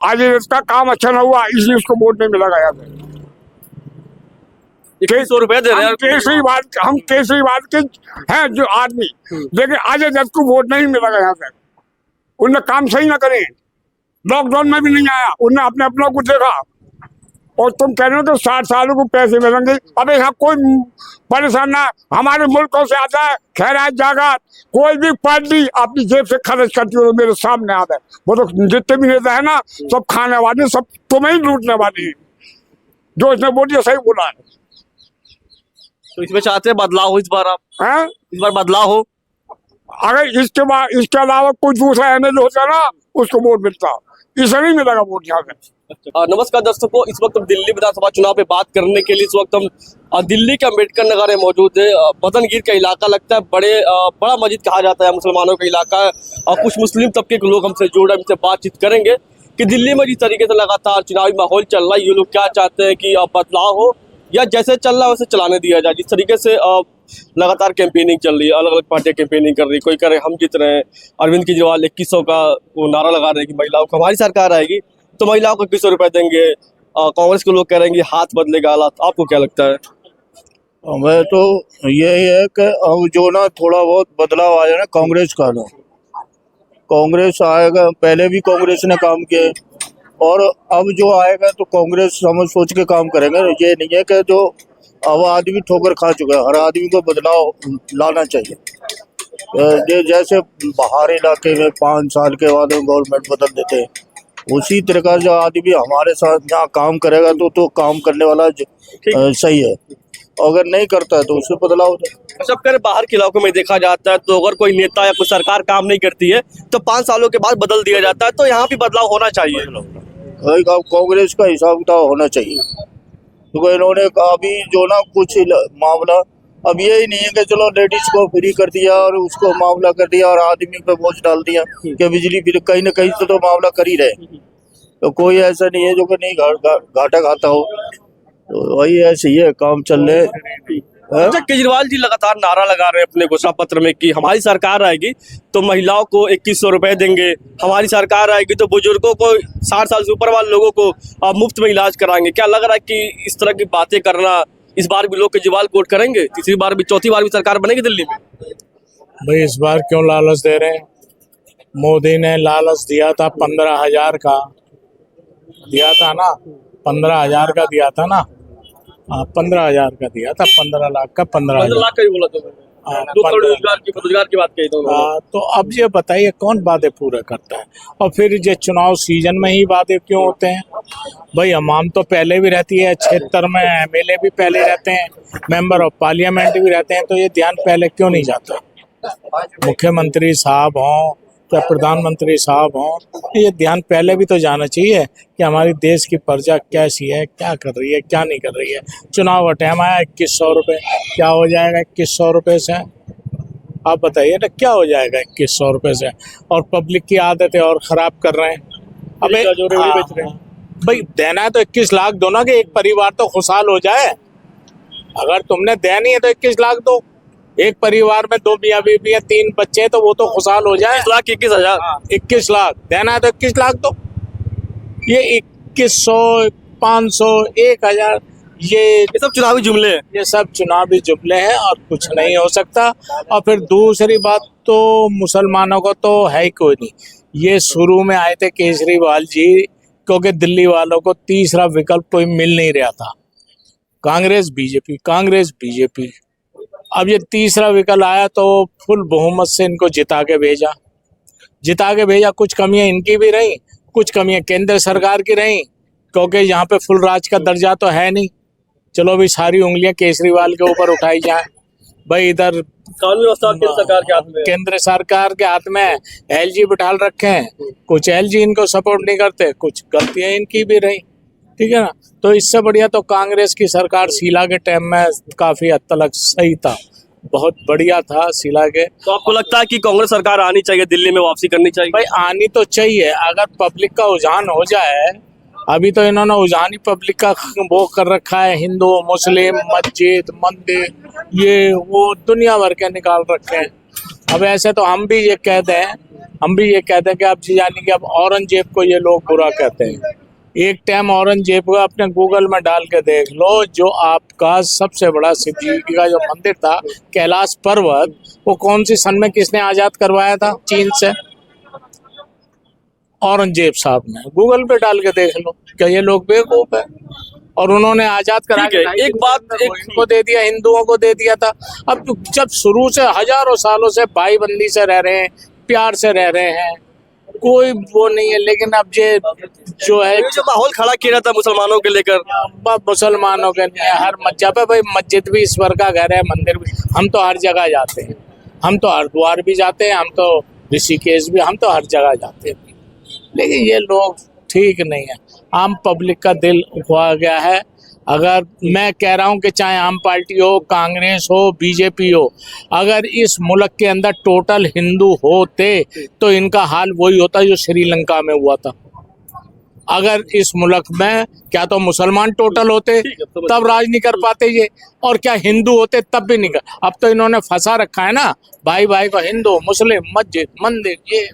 आज इसका काम अच्छा ना हुआ इसलिए उसको वोट नहीं मिला गया। 2100 रुपए दे रहे हैं। हम केसरीवाद के हैं जो आदमी, लेकिन अजय दत्त को वोट नहीं मिला गया था। उनने काम सही ना करे, लॉकडाउन में भी नहीं आया, उनने अपने अपनों को देखा। और तुम कह रहे हो तो 60 सालों को पैसे मिलेंगे। अबे यहाँ कोई परेशान ना, हमारे मुल्कों से आता है खैरात जागत, कोई भी पार्टी अपनी जेब से खर्च करती हो मेरे सामने आता है। वो तो जितने भी नेता है ना सब खाने वाले, सब तुम्हें ही लूटने वाले हैं। जो इसने बोलिए सही बोला है। तो इसमें चाहते हैं बदलाव हो इस बार, आप हैं? इस बार बदलाव हो। अगर इसके अलावा कोई दूसरा एमएलए होता ना उसको वोट मिलता, इसे नहीं मिलेगा वोट यहाँ से। नमस्कार दर्शकों, इस वक्त हम दिल्ली विधानसभा चुनाव पे बात करने के लिए इस वक्त हम दिल्ली के अम्बेडकर नगर में मौजूद है। बदनगीर का इलाका लगता है, बड़ा मस्जिद कहा जाता है, मुसलमानों का इलाका है। और कुछ मुस्लिम तबके के लोग हमसे जुड़ रहे हैं, हमसे बातचीत करेंगे कि दिल्ली में जिस तरीके से लगातार चुनावी माहौल चल रहा है, ये लोग क्या चाहते हैं कि बदलाव हो या जैसे चल रहा है वैसे चलाने दिया जाए। जिस तरीके से लगातार कैंपेनिंग चल रही है, अलग अलग पार्टियां कैंपेनिंग कर रही है, कोई कह रहे हम जीत रहे हैं। अरविंद केजरीवाल 2100 का वो नारा लगा रहे हैं कि महिलाओं को हमारी सरकार आएगी तो महिलाओं को 2100 रुपए देंगे। कांग्रेस के लोग कह रहे हैं कि हाथ बदलेगा हालात। आपको क्या लगता है? हमें तो यही है कि अब जो ना थोड़ा बहुत बदलाव आया ना कांग्रेस का, ना कांग्रेस आएगा, पहले भी कांग्रेस ने काम किए और अब जो आएगा तो कांग्रेस समझ सोच के काम करेंगे। ये नहीं है कि जो अब आदमी ठोकर खा चुका है, हर आदमी को बदलाव लाना चाहिए। जैसे बाहर इलाके में 5 साल के बाद गवर्नमेंट बदल देते हैं, उसी तरह का जो आदमी हमारे साथ यहाँ काम करेगा तो काम करने वाला सही है। अगर नहीं करता है तो उससे बदलाव सब कर बाहर के इलाकों में देखा जाता है तो अगर कोई नेता या कोई सरकार काम नहीं करती है तो 5 सालों के बाद बदल दिया जाता है। तो यहाँ भी बदलाव होना चाहिए। कांग्रेस का हिसाब किताब होना चाहिए, क्योंकि इन्होंने अभी जो ना कुछ मामला अब यही नहीं है कि चलो लेडीज को फ्री कर दिया और उसको मामला कर दिया और आदमी पे बोझ डाल दिया कि बिजली बिल कहीं ना कहीं तो मामला कर ही रहे। तो कोई ऐसा नहीं है जो कि नहीं घाटा खाता हो, तो वही ऐसे ही है, काम चल रहे। अच्छा, केजरीवाल जी लगातार नारा लगा रहे हैं अपने घोषणा पत्र में कि हमारी सरकार आएगी तो महिलाओं को 2100 रुपए देंगे, हमारी सरकार आएगी तो बुजुर्गों को 60 साल से ऊपर वाले लोगों को मुफ्त में इलाज कराएंगे। क्या लग रहा है कि इस तरह की बातें करना इस बार भी लोग केजरीवाल को वोट करेंगे? तीसरी बार भी, चौथी बार भी सरकार बनेगी दिल्ली में? भाई इस बार क्यों लालच दे रहे हैं? मोदी ने लालच दिया था 15,000 का, दिया था ना, 15,000 का दिया था ना। हाँ 15,000 का दिया था, 15 लाख का, 15,000 लाख का ही बोला तो 2 करोड़ रोजगार की बात कही तो अब ये बताइए कौन वादे पूरे करता है? और फिर ये चुनाव सीजन में ही वादे क्यों होते हैं? भाई अवाम तो पहले भी रहती है, क्षेत्र में एमएलए भी पहले रहते हैं, मेंबर ऑफ पार्लियामेंट भी रहते हैं, तो ये ध्यान पहले क्यों नहीं जाता? मुख्यमंत्री साहब हों या प्रधानमंत्री साहब हों, ये ध्यान पहले भी तो जाना चाहिए कि हमारी देश की प्रजा कैसी है, क्या कर रही है, क्या नहीं कर रही है। चुनाव का टाइम आया, 2100 रुपये, क्या हो जाएगा 2100 रुपये से? आप बताइए ना, क्या हो जाएगा 2100 रुपये से? और पब्लिक की आदतें और ख़राब कर रहे हैं। अबे भाई देना है तो 21 लाख दो ना, कि एक परिवार तो खुशहाल हो जाए। अगर तुमने देनी है तो 21 लाख दो। एक परिवार में 2 मियाँ बीवी है, 3 बच्चे, तो वो तो खुशहाल हो जाए। 21,000 21 लाख देना है तो 21 लाख दो। ये 2100, 500, 1000 ये सब चुनावी जुमले हैं। ये सब चुनावी जुमले हैं और कुछ नहीं हो सकता। और फिर दूसरी बात तो मुसलमानों को तो है ही कोई नहीं। ये शुरू में आए थे केजरीवाल जी, क्योंकि दिल्ली वालों को तीसरा विकल्प कोई मिल नहीं रहा था, कांग्रेस बीजेपी, कांग्रेस बीजेपी। अब ये तीसरा विकल्प आया तो फुल बहुमत से इनको जिता के भेजा। कुछ कमियां इनकी भी रही, कुछ कमियां केंद्र सरकार की रही, क्योंकि यहाँ पे फुल राज का दर्जा तो है नहीं। चलो भी सारी उंगलियां केजरीवाल के ऊपर उठाई जाए। भाई इधर कानून व्यवस्था केंद्र सरकार के हाथ में, केंद्र सरकार के हाथ में एलजी बिठा रखे हैं, कुछ एलजी इनको सपोर्ट नहीं करते, कुछ गलतियां इनकी भी रही, ठीक है ना। तो इससे बढ़िया तो कांग्रेस की सरकार शीला के टाइम में काफी हद तक सही था, बहुत बढ़िया था शीला के। तो आपको लगता है कि कांग्रेस सरकार आनी चाहिए, दिल्ली में वापसी करनी चाहिए? भाई आनी तो चाहिए, अगर पब्लिक का रुझान हो जाए। अभी तो इन्होंने रुझान ही पब्लिक का वो कर रखा है, हिंदू मुस्लिम मस्जिद मंदिर ये वो दुनिया भर के निकाल रखे हैं। अब ऐसे तो हम भी ये कहते हैं कि अब यानी कि अब औरंगजेब को ये लोग बुरा कहते हैं। एक टाइम औरंगजेब को अपने गूगल में डाल के देख लो, जो आपका सबसे बड़ा शिव जी का जो मंदिर था कैलाश पर्वत, वो कौन सी सन में किसने आजाद करवाया था चीन से? औरंगजेब साहब ने। गूगल पे डाल के देख लो, क्या ये लोग बेवकूफ है? और उन्होंने आजाद करा ठीक है, के एक बात इनको दे दिया, हिंदुओं को दे दिया था। अब जब शुरू से हजारों सालों से भाई बंदी से रह रहे हैं, प्यार से रह रहे हैं, कोई वो नहीं है। लेकिन अब ये जो है, जो माहौल खड़ा किया जाता है मुसलमानों के लेकर, मुसलमानों के लिए हर मस्जिद पे, भाई मस्जिद भी ईश्वर का घर है, मंदिर भी। हम तो हर जगह जाते हैं, हम तो हरिद्वार भी जाते हैं, हम तो ऋषिकेश भी, हम तो हर जगह जाते हैं। लेकिन ये लोग ठीक नहीं है। आम पब्लिक का दिल उखड़ा गया है। अगर मैं कह रहा हूं कि चाहे आम पार्टी हो, कांग्रेस हो, बीजेपी हो, अगर इस मुल्क के अंदर टोटल हिंदू होते तो इनका हाल वही होता जो श्रीलंका में हुआ था। अगर इस मुल्क में क्या तो मुसलमान टोटल होते तब राज नहीं कर पाते ये, और क्या हिंदू होते तब भी नहीं कर। अब तो इन्होंने फंसा रखा है ना, भाई भाई को हिंदू मुस्लिम मस्जिद मंदिर, ये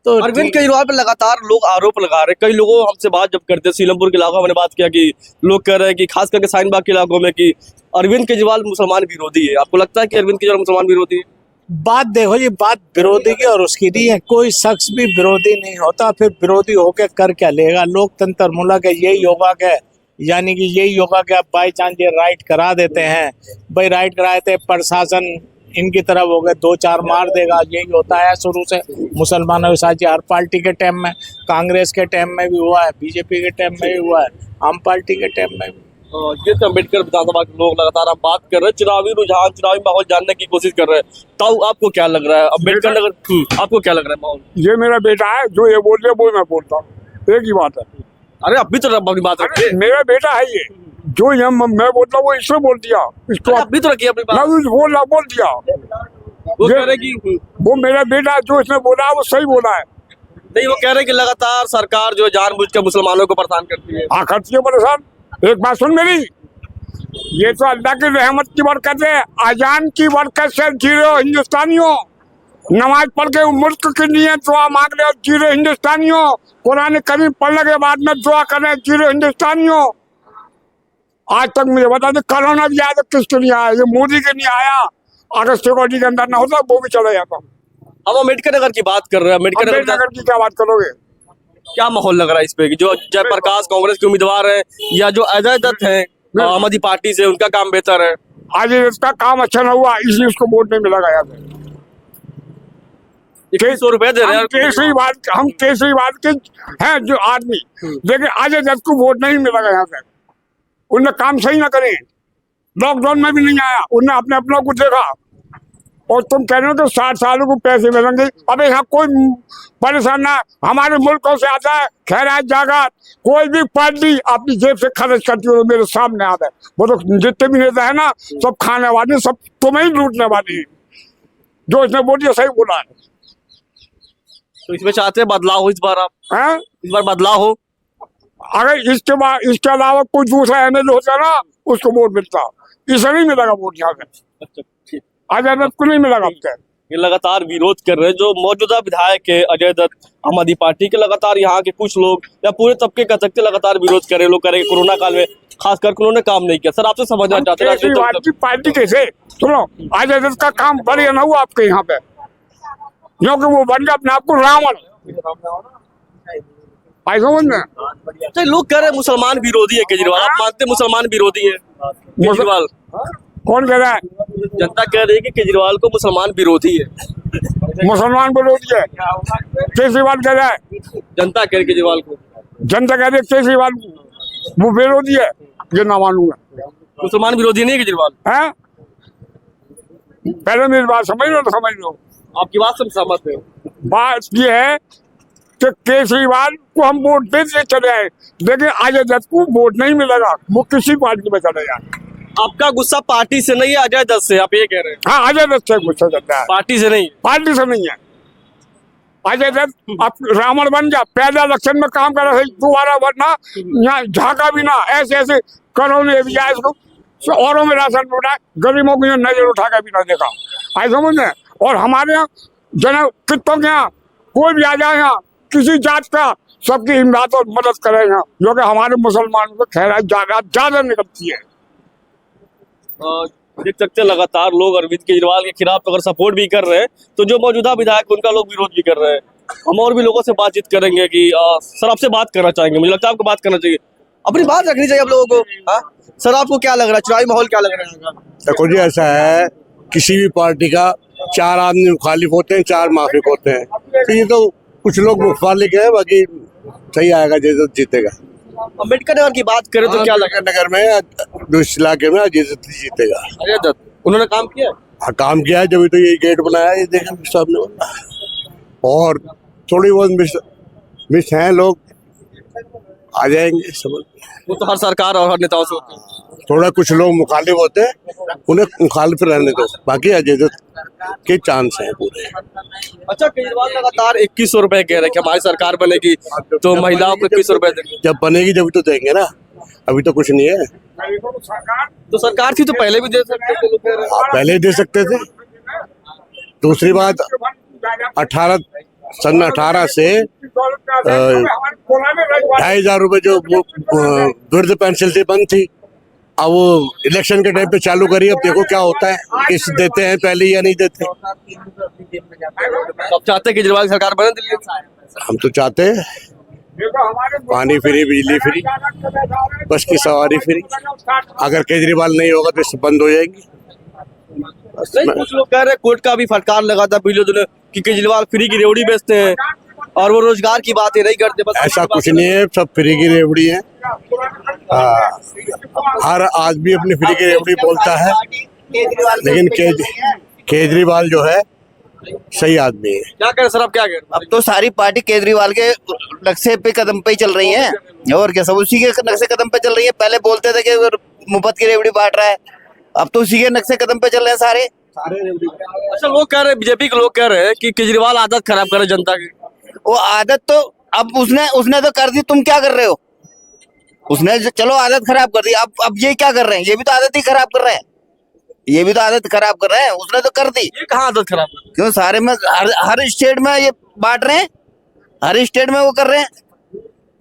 तो अरविंद केजरीवाल पर लगातार लोग आरोप लगा रहे हैं। कई लोगों हमसे बात जब करते हैं, सीलमपुर के इलाकों में बात किया कि लोग कह रहे हैं कि खास करके शाहीनबाग के इलाकों में कि अरविंद केजरीवाल मुसलमान विरोधी है। आपको लगता है कि अरविंद केजरीवाल मुसलमान विरोधी है? बात देखो, ये बात विरोधी की और उसकी नहीं है। कोई शख्स भी विरोधी नहीं होता, फिर विरोधी होके कर क्या लेगा? लोकतंत्र मुल्क है, यही होगा क्या? यानी कि यही होगा कि आप बाई चांस ये राइट करा देते हैं, भाई राइट कराए थे, प्रशासन इनकी तरफ हो गए, 2-4 मार देगा। यही होता है शुरू से मुसलमानों के साथ। हर पार्टी के टाइम में, कांग्रेस के टाइम में भी हुआ है, बीजेपी के टाइम में भी हुआ है, आम पार्टी के टाइम में भी। ये तो अम्बेडकर विधानसभा के लोग लगातार हम बात कर रहे हैं, चुनावी रुझान, चुनावी माहौल जानने की कोशिश कर रहे हैं। तो आपको क्या लग रहा है अम्बेडकर नगर, आपको क्या लग रहा है माहौल? ये मेरा बेटा है, जो ये बोल रहे वो मैं बोलता हूँ, एक ही बात है। अरे अभी तो अपनी बात रखिए। मेरा बेटा है ये, जो ये मैं बोलता हूँ वो इसने बोल दिया, इसको अभी तो रखिए अपनी बात। बोल दिया। वो कह रहे कि वो मेरा बेटा है, जो इसने बोला वो सही बोला है। नहीं, वो कह रहे हैं कि लगातार सरकार जो है जानबूझकर मुसलमानों को परेशान करती है। हाँ, करती है परेशान। एक बात सुन मेरी, ये तो अल्लाह की रहमत की बरकत है, अजान की बरकत से जीरो हिंदुस्तानियों, नमाज पढ़ के मुल्क के लिए दुआ मांग रहे हो जीरो हिंदुस्तानियों, कुरान करीम पढ़ने के बाद में दुआ कर रहे हैं जीरो हिंदुस्तानियों। आज तक मुझे बता दे, कोरोना भी आया तो किसके लिए आया? ये मोदी के लिए आया। अगर सिक्योरिटी के अंदर ना होता वो भी चला जाता। हम अम्बेडकर नगर की बात कर रहे हैं। अम्बेडकर नगर की क्या बात करोगे? क्या माहौल लग रहा है इस पे कि जो जयप्रकाश कांग्रेस के उम्मीदवार है, या जो अजय दत्त है आम आदमी पार्टी से, उनका काम बेहतर है? आज इसका काम अच्छा ना हुआ, इसलिए उसको वोट नहीं मिला गया। 100 रुपए दे रहे हैं। हम केजरीवाल के हैं जो आदमी, लेकिन अजय दत्त को वोट नहीं मिला गया यहाँ पे। उनने काम सही ना करे, लॉकडाउन में भी नहीं आया, उनने अपने अपनों को देखा। और तुम कह रहे हो तो 60 सालों को पैसे मिलेंगे। अबे यहाँ कोई परेशान ना, हमारे मुल्कों से आता है खैरात जागत, कोई भी पार्टी अपनी जेब से खर्च करती हो मेरे सामने आता है। वो तो जितने भी नेता है ना, सब खाने वाले, सब तुम्हें ही लूटने वाले हैं। जो इसने बोलिए सही बोला है। तो इसमें चाहते हैं बदलाव हो इस बार? आप हैं? इस बार बदलाव हो? अगर इसके अलावा कोई दूसरा एमएलए होता ना, उसको वोट मिलता। इसे नहीं मिलेगा वोट यहाँ पे, अच्छा, ठीक। अजय दत्त को नहीं मिलेगा। ये लगातार विरोध कर रहे हैं जो मौजूदा विधायक है अजय दत्त, आम आदमी पार्टी के। लगातार यहाँ के कुछ लोग या पूरे तबके का सकते लगातार विरोध कर रहे हैं। लोग कह रहे हैं कोरोना काल में खासकर उन्होंने काम नहीं किया। सर आपसे समझना चाहते हैं केजरीवाल की पार्टी कैसे? सुनो, अजय दत्त का काम बढ़िया ना हुआ आपके यहाँ पे, क्योंकि वो बन गया अपने आप को रावण। समझ में? तो लोग कह रहे हैं मुसलमान विरोधी है केजरीवाल। आप मानते हैं मुसलमान विरोधी है केजरीवाल? कौन कह रहा है? जनता कह रही है कि केजरीवाल को मुसलमान विरोधी है। मुसलमान विरोधी है केजरीवाल कह रहा है। जनता कह रही केजरीवाल को, जनता कह रही है केजरीवाल वो विरोधी है। ये ना मानूंगा। मुसलमान विरोधी नहीं है केजरीवाल है? पहले मेरी बात समझ लो तो समझ लो। आपकी बात से सहमत है। बात ये है कि केजरीवाल को हम वोट देते चले आए, लेकिन अजय दत्त को वोट नहीं मिलेगा, वो किसी पार्टी में चले जाए। आपका गुस्सा पार्टी से नहीं है, अजय दत्त से, आप ये कह रहे हैं? हाँ, अजय दत्त से गुस्सा चलता है, पार्टी से नहीं। पार्टी से नहीं है। अजय दत्त अब रावण बन गया, पहले इलेक्शन में काम कर रहा है, दोबारा बनना यहाँ झाका भी ना, ऐसे ऐसे करोड़ों इसको औरों में राशन उठाए, गरीबों को नजर उठा कर भी ना देखा। आई समझ में? और हमारे यहाँ कितों के यहाँ कोई भी आ जाए यहाँ किसी जात का, सबकी इमदाद और मदद करेगा, जो कि हमारे मुसलमानों को खैरात ज्यादा निकलती है। देख सकते हैं लगातार लोग अरविंद केजरीवाल के खिलाफ अगर सपोर्ट भी कर रहे हैं तो जो मौजूदा विधायक उनका लोग विरोध भी कर रहे हैं। हम और भी लोगों से बातचीत करेंगे कि सर आपसे बात करना चाहेंगे, मुझे लगता है आपको बात करना चाहिए, अपनी बात रखनी चाहिए आप लोगों को। हाँ सर, आपको क्या लग रहा है, चुनावी माहौल क्या लग रहा है? देखो जी, ऐसा है किसी भी पार्टी का 4 आदमी मुखालिफ होते हैं, 4 माफिक होते हैं, तो ये तो कुछ लोग मुखालिफ है, बाकी सही आएगा, जैसे जीतेगा। अम्बेडकर नगर की बात करें तो क्या लगा? नगर में इस इलाके में अजय दत्त जीतेगा। अजय दत्त उन्होंने काम किया? हाँ, काम किया है, जब तो ये गेट बनाया, ये देखें सामने बना। और थोड़ी बहुत मिस हैं, लोग आ जाएंगे समझ। वो तो हर सरकार और हर नेताओं से होते हैं। थोड़ा कुछ लोग मुखालिफ होते हैं, उन्हें मुखालिफ रहने दो, बाकी अजय दत्त के चांस हैं पूरे। अच्छा, केजरीवाल लगातार 2100 रुपए कह रहे हैं कि हमारी सरकार बनेगी तो महिलाओं को 2100 रुपए देंगे। जब बनेगी जब तो देंगे ना, अभी तो कुछ नहीं है। तो सरकार थी तो पहले भी दे सकते थे। पहले दे सकते थे। दूसरी बात, 18 से 2500 रुपए जो वृद्ध पेंशन थी बंद थी, अब वो इलेक्शन के टाइम पे चालू करी, अब देखो क्या होता है, किस देते हैं पहले या नहीं देते। अब चाहते हैं केजरीवाल की सरकार बने दिल्ली में? हम तो चाहते हैं पानी फ्री, बिजली फ्री, बस की सवारी फ्री। अगर केजरीवाल नहीं होगा तो इससे बंद हो जाएगी। नहीं, कुछ लोग कह रहे हैं कोर्ट का भी फटकार लगा था पिछले दिनों कि केजरीवाल फ्री की रेवड़ी बेचते हैं और वो रोजगार की बात ही नहीं करते। बस ऐसा कुछ नहीं है, सब फ्री की रेवड़ी है। हर आदमी अपनी फ्री की रेवड़ी बोलता है, लेकिन केजरीवाल जो है सही आदमी है। क्या करें सर, आप क्या करें? अब तो सारी पार्टी केजरीवाल के नक्शे पे कदम पे ही चल रही है, और क्या, सब उसी के नक्शे कदम पे चल रही है। पहले बोलते थे कि मुफ्त की रेवड़ी बांट रहा है, अब तो उसी के नक्शे कदम पे चल रहे हैं सारे। अच्छा, लोग कह रहे हैं, बीजेपी के लोग कह रहे हैं कि केजरीवाल आदत खराब करे जनता की। वो आदत तो अब उसने तो कर दी, तुम क्या कर रहे हो? उसने चलो आदत खराब कर दी, अब ये क्या कर रहे हैं? ये भी तो आदत ही खराब कर रहे हैं, ये भी तो आदत खराब कर रहे हैं। उसने तो कर दी, ये कहाँ आदत खराब है? क्यों? सारे में हर स्टेट में ये बांट रहे हैं, हर स्टेट में वो कर रहे हैं,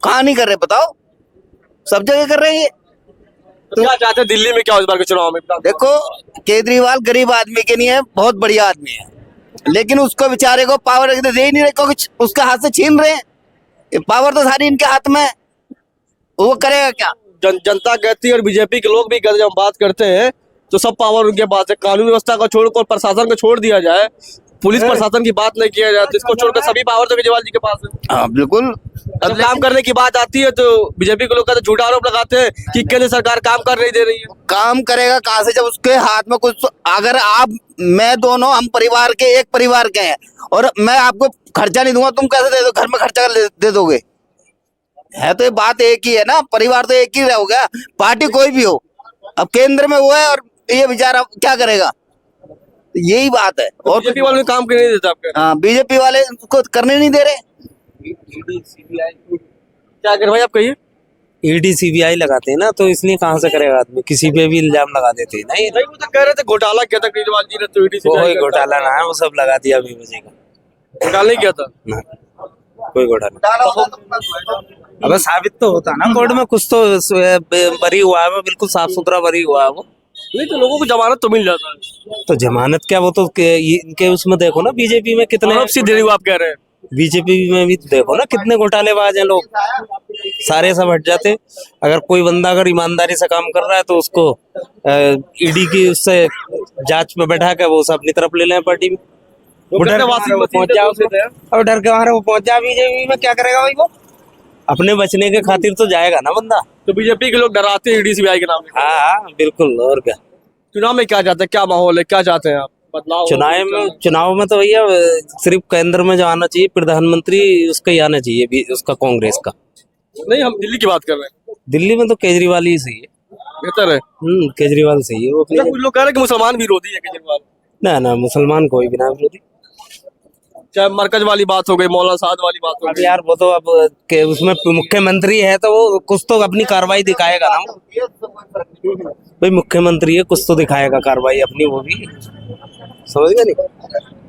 कहाँ नहीं कर रहे बताओ? सब जगह कर रहे हैं ये। तो क्या चाहते हैं दिल्ली में, क्या इस बार के चुनाव में? देखो, केजरीवाल गरीब आदमी के नहीं है, बहुत बढ़िया आदमी है, लेकिन उसको बेचारे को पावर दे ही नहीं रहे, क्योंकि उसके हाथ से छीन रहे हैं। ये पावर तो सारी इनके हाथ में है, वो करेगा क्या? जनता कहती है और बीजेपी के लोग भी कहते हैं, जब हम बात करते हैं तो सब पावर उनके पास है। कानून व्यवस्था को छोड़कर प्रशासन को छोड़ दिया जाए, पुलिस प्रशासन की बात नहीं किया जाए, तो इसको छोड़कर सभी पावर तो केजरीवाल जी के पास है। हाँ बिल्कुल। जब काम करने की बात आती है तो बीजेपी के लोग कहते झूठा आरोप लगाते हैं कि केंद्र सरकार काम कर नहीं दे रही है। काम करेगा कहाँ से, जब उसके हाथ में कुछ, अगर मैं दोनों हम परिवार के, एक परिवार के हैं, और मैं आपको खर्चा नहीं दूंगा, तुम कैसे दे दो? घर में खर्चा दे दोगे? है तो ये बात एक ही है ना, परिवार तो एक ही होगा, पार्टी कोई भी हो। अब केंद्र में वो है और ये बेचारा क्या करेगा, यही बात है। और बीजेपी वाले काम करने नहीं देते आपके? हाँ, बीजेपी वाले उसको करने नहीं दे रहे। क्या करें भाई, आप कहिए। ईडी सीबीआई लगाते हैं ना, तो इसलिए कहाँ से करेगा आदमी, किसी पे भी इल्जाम लगा देते हैं ना। ये नहीं, वो तो कह रहे थे घोटाला किया था केजरीवाल जी ने, तो ईडी से कोई घोटाला ना है, वो सब लगा दिया अभी बजे का। घोटाला नहीं किया था ना, कोई घोटाला। अब साबित तो होता ना कोर्ट में, कुछ तो बरी हुआ है वो, बिल्कुल साफ सुथरा बरी हुआ है वो। नहीं तो लोगों को जमानत तो मिल जाता है। तो जमानत क्या, वो तो इनके उसमें देखो ना, बीजेपी में कितने, दे रही आप कह रहे हैं। बीजेपी में भी देखो ना कितने घोटालेबाज हैं लोग, सारे सब हट जाते। अगर कोई बंदा अगर ईमानदारी से काम कर रहा है तो उसको ईडी की उससे जांच में बैठा कर वो सब अपनी तरफ ले लें पार्टी में। पहुंच जाओ, और डर के मारे वो पहुंच जा बीजेपी में, क्या करेगा भाई वो? अपने बचने के खातिर तो जाएगा ना बंदा। तो बीजेपी के लोग डराते हैं ईडी सीबीआई के नाम में। हाँ बिल्कुल, और क्या। चुनाव में क्या चाहते हैं, क्या माहौल है, क्या चाहते हैं आप? बदलाव? चुनाव में तो भैया सिर्फ केंद्र में जो आना चाहिए प्रधानमंत्री, उसका ही आना चाहिए भी, उसका कांग्रेस का। नहीं, हम दिल्ली की बात कर रहे हैं। दिल्ली में तो केजरीवाल ही सही है, बेहतर है। केजरीवाल सही है वो। कुछ लोग कह रहे हैं कि मुसलमान विरोधी है केजरीवाल। ना, मुसलमान कोई भी ना विरोधी। चाहे मरकज वाली बात हो गई, मौलाना साद वाली बात हो अब गई। यार वो तो अब के उसमें मुख्यमंत्री है तो वो कुछ तो अपनी कार्रवाई दिखाएगा ना। भाई मुख्यमंत्री है, कुछ तो दिखाएगा कार्रवाई अपनी, वो भी समझ गया नहीं।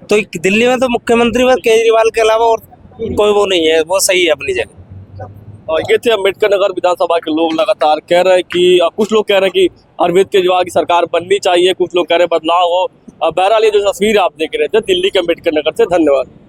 तो दिल्ली में तो मुख्यमंत्री बस केजरीवाल के अलावा और कोई वो नहीं है, वो सही है अपनी जगह। और ये थे अम्बेडकर नगर विधानसभा के लोग लगातार कह रहे हैं कि कुछ लोग कह रहे हैं कि अरविंद केजरीवाल की सरकार बननी चाहिए, कुछ लोग कह रहे हैं बदलाव हो। बहरहाल ये जो तस्वीर आप देख रहे थे दिल्ली के अम्बेडकर नगर से। धन्यवाद।